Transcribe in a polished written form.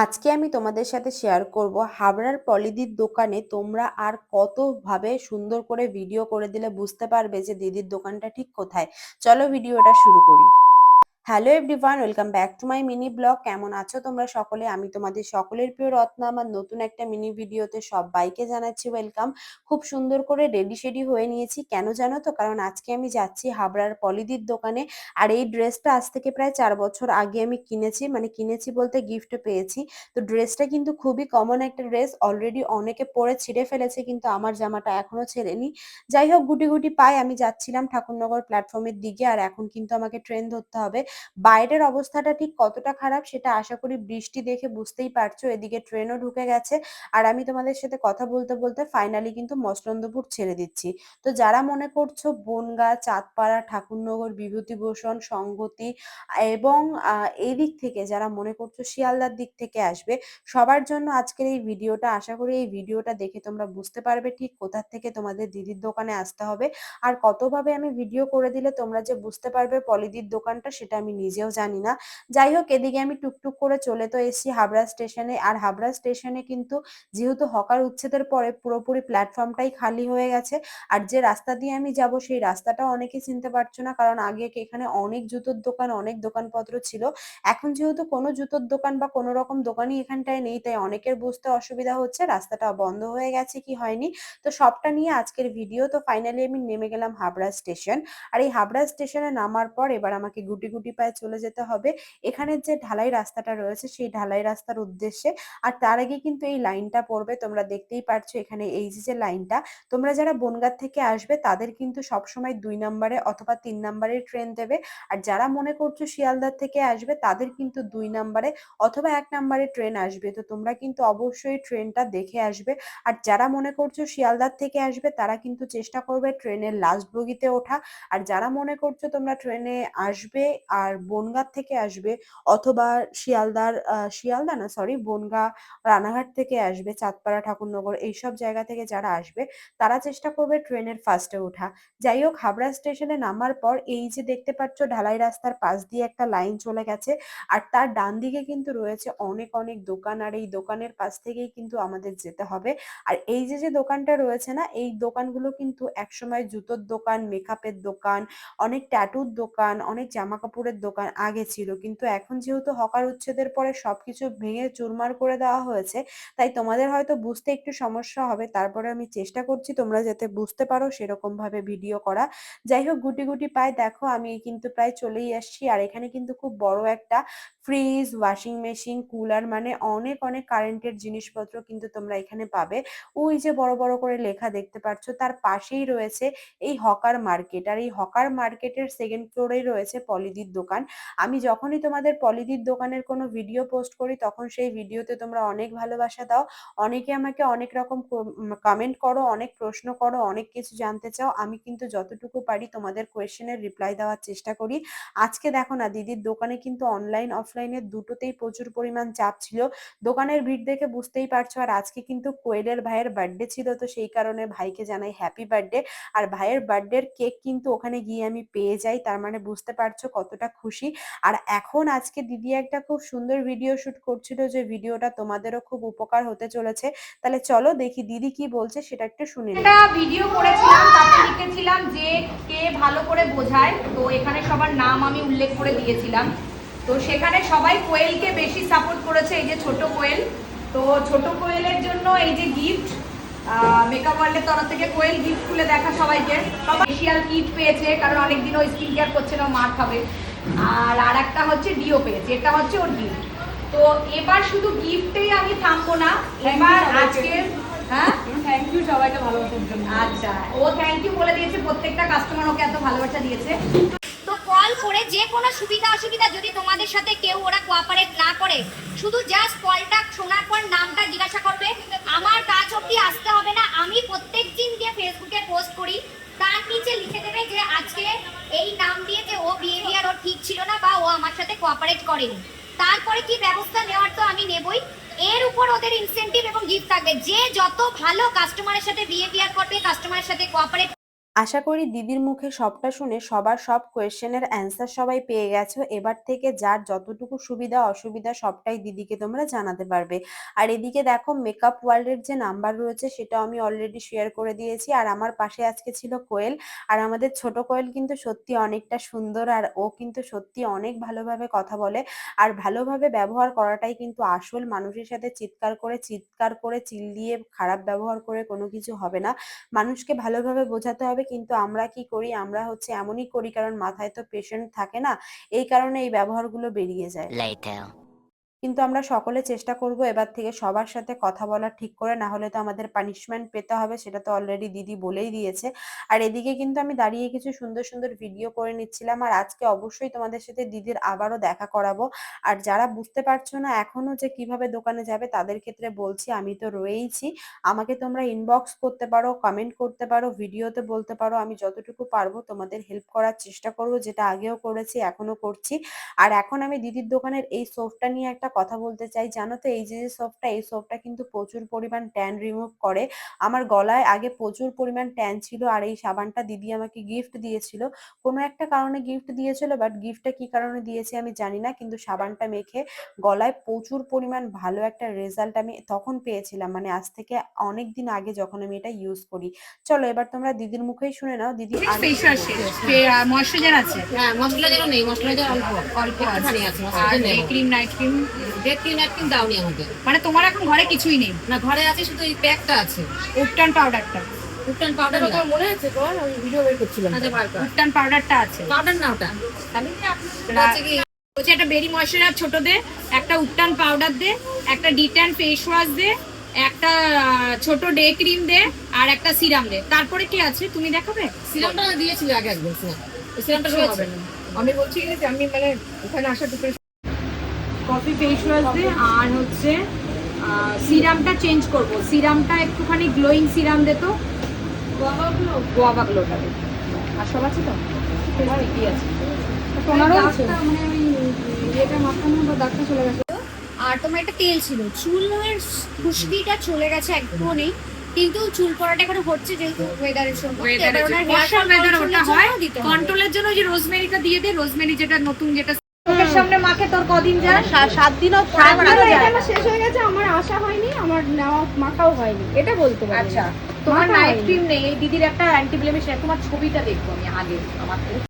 আজকে আমি তোমাদের সাথে শেয়ার করব হাবড়ার পলিদির দোকানে তোমরা আর কতভাবে সুন্দর করে ভিডিও করে দিলে বুঝতে পারবে যে দিদির দোকানটা ঠিক কোথায়। চলো ভিডিওটা শুরু করি। Hello everyone, welcome back to my mini blog. কেমন আছো তোমরা সকলে? আমি তোমাদের সকলের প্রিয় রত্না আমার নতুন একটা মিনি ভিডিওতে সবাইকে জানাচ্ছি ওয়েলকাম। খুব সুন্দর করে রেডি শেডি হয়ে নিয়েছি, কেন জানো তো? কারণ আজকে আমি যাচ্ছি হাবড়ার পলিদির দোকানে। আর এই ড্রেসটা আজ থেকে প্রায় 4 বছর আগে আমি কিনেছি, মানে কিনেছি বলতে গিফট পেয়েছি। তো ড্রেসটা কিন্তু খুবই কমন একটা ড্রেস, অলরেডি অনেকে পরে ছিঁড়ে ফেলেছে, কিন্তু আমার জামাটা এখনো ছেড়েনি। যাই হোক, গুটি গুটি পায়ে আমি যাচ্ছিলাম ঠাকুরনগর প্ল্যাটফর্মের দিকে, আর এখন কিন্তু আমাকে ট্রেন ধরতে হবে। বাইরের অবস্থাটা ঠিক কতটা খারাপ সেটা আশা করি বৃষ্টি দেখে বুঝতেই পারছো। এদিকে ট্রেনও ঢুকে গেছে, আর আমি তোমাদের সাথে কথা বলতে বলতে ফাইনালি কিন্তু মসলন্দপুর ছেড়ে দিচ্ছি। তো যারা মনে করছো বনগাঁ, চাঁদপাড়া, ঠাকুরনগর, বিভূতিভূষণ, সংগতি এবং এই দিক থেকে যারা মনে করছো শিয়ালদার দিক থেকে আসবে, সবার জন্য আজকের এই ভিডিওটা। আশা করি এই ভিডিওটা দেখে তোমরা বুঝতে পারবে ঠিক কোথা থেকে তোমাদের দিদির দোকানে আসতে হবে, আর কতভাবে আমি ভিডিও করে দিলে তোমরা যে বুঝতে পারবে পলিদির দোকানটা, সেটা আমি নিজেও জানি না। যাই হোক, এদিকে আমি টুকটুক করে চলে তো এসেছি হাবড়া স্টেশনে। আর হাবড়া স্টেশনে কিন্তু যেহেতু হকার উচ্ছেদের পরে পুরোপুরি প্ল্যাটফর্মটাই খালি হয়ে গেছে। আর যে রাস্তা দিয়ে আমি যাব সেই রাস্তাটাও অনেকে চিনতে পারছো না, কারণ আগে এখানে অনেক জুতোর দোকান, অনেক দোকানপত্র ছিল। এখন যেহেতু কোনো জুতোর দোকান বা কোনো রকম দোকানই এখানটায় নেই, তাই অনেকের বুঝতে অসুবিধা হচ্ছে রাস্তাটা বন্ধ হয়ে গেছে কি হয়নি। তো সবটা নিয়ে আজকের ভিডিও। তো ফাইনালি আমি নেমে গেলাম হাবড়া স্টেশন। আর এই হাবড়া স্টেশনে নামার পর এবার আমাকে গুটি গুটি পায়ে চলে যেতে হবে এখানের যে ঢালাই রাস্তাটা রয়েছে সেই ঢালাই রাস্তার উদ্দেশ্যে। আর তার আগে কিন্তু এই লাইনটা পড়বে, তোমরা দেখতেই পারছো এখানে এই যে লাইনটা। তোমরা যারা বনগাঁ থেকে আসবে তাদের কিন্তু সবসময় 2 নম্বরে অথবা 3 নম্বরের ট্রেন দেবে। আর যারা মনে করছো শিয়ালদার থেকে আসবে তাদের কিন্তু 2 নম্বরে অথবা 1 নম্বরে ট্রেন আসবে। তো তোমরা কিন্তু অবশ্যই ট্রেনটা দেখে আসবে। আর যারা মনে করছো শিয়ালদার থেকে আসবে তারা কিন্তু চেষ্টা করবে ট্রেনের লাস্ট বগিতে ওঠা। আর যারা মনে করছো তোমরা ট্রেনে আসবে আর বনগাঁ থেকে আসবে অথবা শিয়ালদা না সরি বনগাঁ, রানাঘাট থেকে আসবে, চাঁদপাড়া, ঠাকুরনগর এইসব জায়গা থেকে যারা আসবে তারা চেষ্টা করবে ট্রেনের ফার্স্টে ওঠা। যাই হোক, হাবড়া স্টেশনে নামার পর এই যে দেখতে পাচ্ছ ঢালাই রাস্তার পাশ দিয়ে একটা লাইন চলে গেছে, আর তার ডান দিকে কিন্তু রয়েছে অনেক অনেক দোকান, আর এই দোকানের পাশ থেকেই কিন্তু আমাদের যেতে হবে। আর এই যে দোকানটা রয়েছে না, এই দোকানগুলো কিন্তু একসময় জুতোর দোকান, মেকআপের দোকান, অনেক ট্যাটুর দোকান, অনেক জামা কাপড়ের দোকান আগে ছিল, কিন্তু এখন যেহেতু হকার উচ্ছেদের পরে সবকিছু ভেঙে চুরমার করে দেওয়া হয়েছে, তাই তোমাদের হয়তো বুঝতে একটু সমস্যা হবে। তারপরে আমি চেষ্টা করছি তোমরা যাতে বুঝতে পারো সেরকম ভাবে ভিডিও করা। যাই হোক, গুটি গুটি পাই দেখো আমি কিন্তু প্রায় চলেই আসছি। আর এখানে কিন্তু খুব বড় একটা ফ্রিজ, ওয়াশিং মেশিন, কুলার, মানে অনেক অনেক কারেন্টের জিনিসপত্র কিন্তু তোমরা এখানে পাবে। ওই যে বড় বড় করে লেখা দেখতে পাচ্ছ, তার পাশেই রয়েছে এই হকার মার্কেট। আর এই হকার মার্কেটের সেকেন্ড ফ্লোরেই রয়েছে পলিদির দোকান। আমি যখনই তোমাদের পলিদির দোকানের কোনো ভিডিও পোস্ট করি তখন সেই ভিডিওতে তোমরা অনেক ভালোবাসা দাও, অনেকে আমাকে অনেক রকম কমেন্ট করো, অনেক প্রশ্ন করো, অনেক কিছু জানতে চাও। আমি কিন্তু যতটুকু পারি তোমাদের কোয়েশ্চেনের রিপ্লাই দেওয়ার চেষ্টা করি। আজকে দেখো না, দিদির দোকানে কিন্তু অনলাইন অফলাইনের দুটোতেই প্রচুর পরিমাণ চাপ ছিল। দোকানের ভিড় দেখে বুঝতেই পারছো। আর আজকে কিন্তু কোয়েলের ভাইয়ের বার্থডে ছিল, তো সেই কারণে ভাইকে জানাই হ্যাপি বার্থডে। আর ভাইয়ের বার্থডের কেক কিন্তু ওখানে গিয়ে আমি পেয়ে যাই, তার মানে বুঝতে পারছো কতটা খুশি। আর এখন আজকে দিদি একটা খুব সুন্দর ভিডিও শুট করছিল, যে ভিডিওটা তোমাদেরও খুব উপকার হতে চলেছে। তাহলে চলো দেখি দিদি কি বলছে সেটা একটু শুনে নিই। একটা ভিডিও করেছিলাম, তাতে লিখেছিলাম যে কে ভালো করে বোঝায়, তো এখানে সবার নাম আমি উল্লেখ করে দিয়েছিলাম। তো সেখানে সবাই কোয়েলকে বেশি সাপোর্ট করেছে, এই যে ছোট কোয়েল। তো ছোট কোয়েলের জন্য এই যে গিফট, মেকআপ ওয়ার্ল্ডের তরফ থেকে কোয়েল গিফট খুলে দেখা সবাইকে। সবাই ফেশিয়াল কিট পেয়েছে, কারণ অনেকদিন ও স্কিন কেয়ার করছে না, মার খাবে। আর একটা হচ্ছে ডিও পেয়েছে, এটা হচ্ছে ওর গিফট। তো এবার শুধু গিফটেই আমি থামবো না, এবার আজকে হ্যাঁ থ্যাংক ইউ সবাইকে ভালোবাসার জন্য। আচ্ছা, ও থ্যাংক ইউ বলে দিয়েছে, প্রত্যেকটা কাস্টমার ওকে এত ভালোবাসা দিয়েছে। তো কল করে যে কোনো সুবিধা অসুবিধা যদি তোমাদের সাথে কেউ ওরা কোঅপারেট না করে, শুধু জাস্ট কলটা শোনার পর নামটা জিজ্ঞাসা করবে। আমার কাজ অবধি আসতে হবে না, আমি প্রত্যেক দিন দিয়ে ফেসবুকে পোস্ট করি, তার নিচে লিখে দেবে যে আজকে এই নাম দিয়ে যে ও বিহেভিয়ার ওর ঠিক ছিল না বা ও আমার সাথে কোঅপারেট করেনি। তারপরে কি ব্যবস্থা নেওয়ার তো আমি নেবই। এর উপর ওদের ইনসেনটিভ এবং গিফট থাকবে। যে যত ভালো কাস্টমারের সাথে বিহেভিয়ার করবে, কাস্টমারের সাথে কোঅপারেট আশা করি দিদির মুখে সবটা শুনে সবার সব কোয়েশ্চেনের অ্যান্সার সবাই পেয়ে গেছো। এবার থেকে যার যতটুকু সুবিধা অসুবিধা সবটাই দিদিকে তোমরা জানাতে পারবে। আর এদিকে দেখো মেকআপ ওয়ার্ল্ডের যে নাম্বার রয়েছে সেটাও আমি অলরেডি শেয়ার করে দিয়েছি। আর আমার পাশে আজকে ছিল কোয়েল। আর আমাদের ছোট কোয়েল কিন্তু সত্যি অনেকটা সুন্দর, আর ও কিন্তু সত্যি অনেক ভালোভাবে কথা বলে। আর ভালোভাবে ব্যবহার করাটাই কিন্তু আসল। মানুষের সাথে চিৎকার করে চিল্লিয়ে খারাপ ব্যবহার করে কোনো কিছু হবে না। মানুষকে ভালোভাবে বোঝাতে হবে, কিন্তু আমরা কি করি, আমরা হচ্ছে এমনই করি কারণ মাথায় তো পেশেন্ট থাকে না, এই কারণে এই ব্যবহারগুলো বেরিয়ে যায়। Later. কিন্তু আমরা সকলে চেষ্টা করব এবার থেকে সবার সাথে কথা বলা ঠিক করে, না হলে তো আমাদের পানিশমেন্ট পেতে হবে, সেটা তো অলরেডি দিদি বলেই দিয়েছে। আর এদিকে কিন্তু আমি দাঁড়িয়ে কিছু সুন্দর সুন্দর ভিডিও করে নিচ্ছিলাম। আর আজকে অবশ্যই তোমাদের সাথে দিদির আবারও দেখা করাবো। আর যারা বুঝতে পারছো না এখনো যে কিভাবে দোকানে যাবে তাদের ক্ষেত্রে বলছি, আমি তো রয়েইছি। আমাকে তোমরা ইনবক্স করতে পারো, কমেন্ট করতে পারো, ভিডিওতে বলতে পারো, আমি যতটুকু পারবো তোমাদের হেল্প করার চেষ্টা করব, যেটা আগেও করেছি এখনো করছি। আর এখন আমি দিদির দোকানের এই সোপটা নিয়ে একটা কথা বলতে চাই। জানো তো এই যে সোপটা, এই সোপটা কিন্তু প্রচুর পরিমাণ ট্যান রিমুভ করে। আমার গলায় আগে প্রচুর পরিমাণ ট্যান ছিল, আর এই সাবানটা দিদি আমাকে গিফট দিয়েছিল। কোনো একটা কারণে গিফট দিয়েছিল, বাট গিফটটা কি কারণে দিয়েছে আমি জানি না, কিন্তু সাবানটা মেখে গলায় প্রচুর পরিমাণ ভালো একটা রেজাল্ট আমি তখন পেয়েছিলাম, মানে আজ থেকে অনেক দিন আগে যখন আমি এটা ইউজ করি। চলো এবার তোমরা দিদির মুখেই শুনে নাও দিদি আর ফেস ওয়াশ ময়শ্চারাইজার আছে? হ্যাঁ, মশলাইজারও নেই, মশলাইজার অল্প অল্প একটুখানি আছে, আর মশলাইজার নেই। Day cream, night cream, day cream একদিন দাওনি আমাকে। মানে তোমার এখন ঘরে কিছুই নেই? না, ঘরে আছে শুধু এই প্যাকটা আছে, উবটান পাউডারটা। উবটান পাউডার। মনে আছে তোমার? আমি ভিডিও বের করছিলাম। আচ্ছা, বার কর। উবটান পাউডারটা আছে। পাউডার না ওটা, খালি হচ্ছে কি বলছে একটা বেরি ময়শ্চারাইজার ছোট দে, একটা উবটান পাউডার দে, একটা ডিট্যান ফেস ওয়াশ দে, একটা ছোট ডে ক্রিম দে, আর একটা সিরাম দে। তারপরে কি আছে তুমি দেখাবে? সিরামটা দিয়েছিল আগে একবার, সিরামটা রয়েছে। আমি বলছি কি আমি মানে এখানে আসার দুপুরে কফি ফেস ওয়াশ দে, আর হচ্ছে সিরামটা চেঞ্জ করব। সিরামটা একটুখানি গ্লোয়িং সিরাম দে তো, গোয়াবা গ্লোটা দে। আর সব আছে তো? কি আছে? টোনারও আছে? মানে ওই এটা মাথানো বা দাগটা চলে গেছে। আর তোমার একটা তেল ছিল, চুলের খুশকিটা চলে গেছে, একদমও নেই, কিন্তু চুল পড়াটা এখন হচ্ছে যেহেতু ওয়েদারের সঙ্গে ওটা হয় কন্ট্রোলের জন্য। যে রোজমেরিটা দিয়ে দে, রোজমেরি যেটা নতুন, যেটা চোখের সামনে মাখে। তোর কদিন যায়? 7 দিনও শেষ হয়ে গেছে, আমার আশা হয়নি, আমার নেওয়া মাখাও হয়নি, এটা বলতে পারি। আচ্ছা, তোমার নাইট ক্রিম নেই? এই দিদির একটা অ্যান্টি ব্লেমিশ, তোমার ছবিটা দেখবো আমি আগে আমার থেকে।